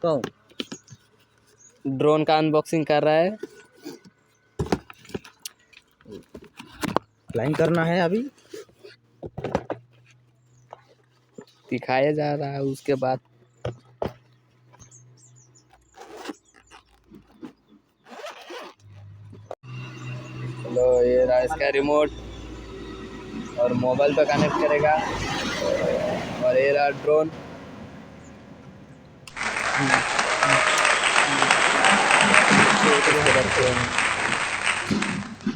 कौन ड्रोन का अनबॉक्सिंग कर रहा है। फ्लाइंग करना है अभी। दिखाया जा रहा है उसके बाद लो ये रहा इसका रिमोट और मोबाइल पे कनेक्ट करेगा। और ये रहा ड्रोन।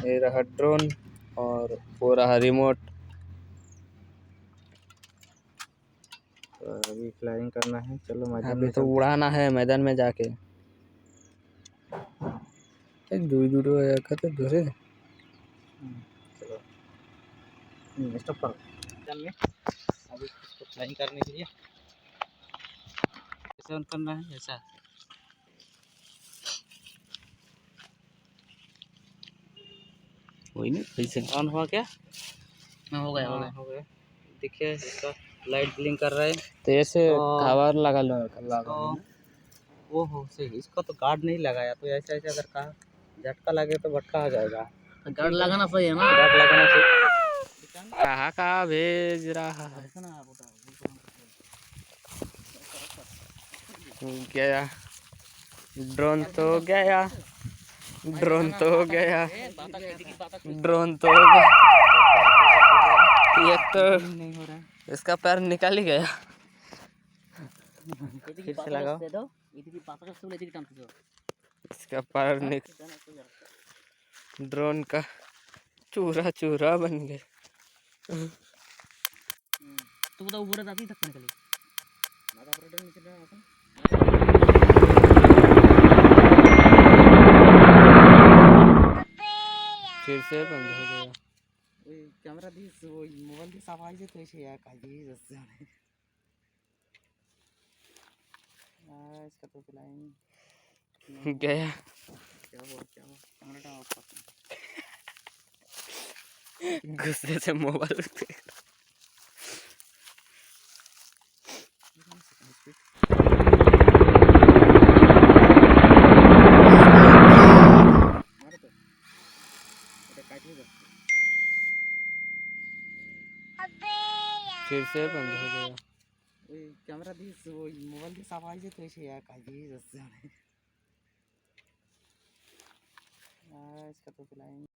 ये रहा ड्रोन और वो रहा रिमोट। तो अभी फ्लाइंग करना है, चलो मैदान अभी में तो उड़ाना है मैदान में जाके। दूर करते दूसरे चलो स्टॉप करो मैदान में। अभी इसको फ्लाइंग करने के लिए कैसे ऑन करना है, ऐसा वही नहीं ऐसे ऑन हुआ क्या? हाँ, हो गया। देखिए इसका लाइट ब्लिंक कर रहा है। तो ऐसे और कवर लगा लो वो हो से इसको तो गार्ड नहीं लगाया, तो ऐसे ऐसे अगर कहा झटका लगे तो भटका आ जाएगा। गार्ड लगाना सही है ना। गार्ड लगाना चाहिए। कहाँ कहाँ भेज रहा है। गया ड्रोन तो गया, ड्रोन तो गया, ड्रोन तो गया। एक तो नहीं हो रहा है। इसका पैर निकल ही गया। फिर से लगाओ। इसका पैर ड्रोन का चूरा चूरा बन गया। तू तो ऊपर जाती तक निकली। फिर से बंद हो गया। कैमरा दिस वो मोबाइल दिस आवाज है तो ऐसे यार काजी जैसे इसका तो फ्लाइंग गया। क्या हुआ कैमरा ऑफ कर। गुस्से से मोबाइल फिर से बंद हो गया। कैमरा दिस वो मोबाइल दिस आवाज है तो ऐसे यार काजी जैसे इसका तो फ्लाइंग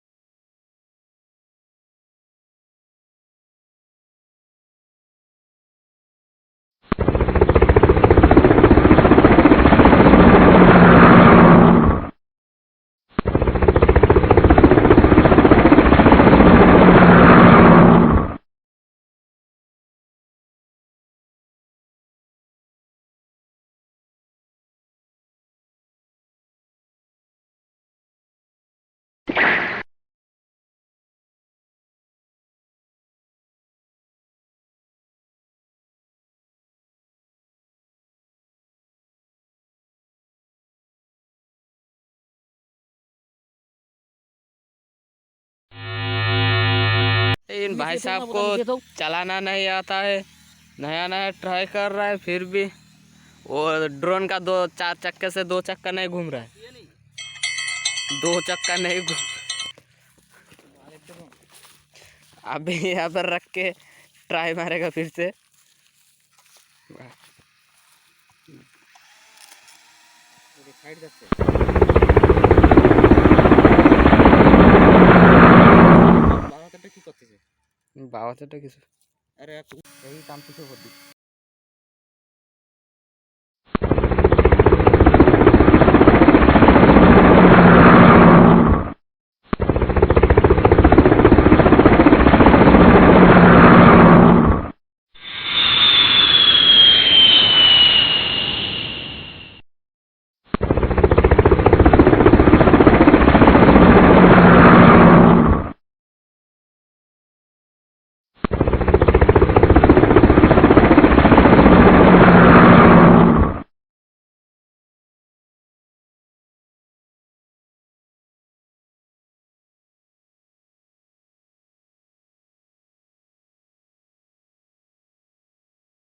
इन भाई साहब को चलाना नहीं आता है, नया नया ट्राई कर रहा है, फिर भी वो ड्रोन का 4 चक्के से 2 चक्का नहीं घूम रहा है। 2 चक्का नहीं घूम। अभी यहाँ पर रख के ट्राई मारेगा फिर से। साइड जाते বাবাটা কি করতেছে? বাবাটা কিছু আরে এই কাম কিছু করবি।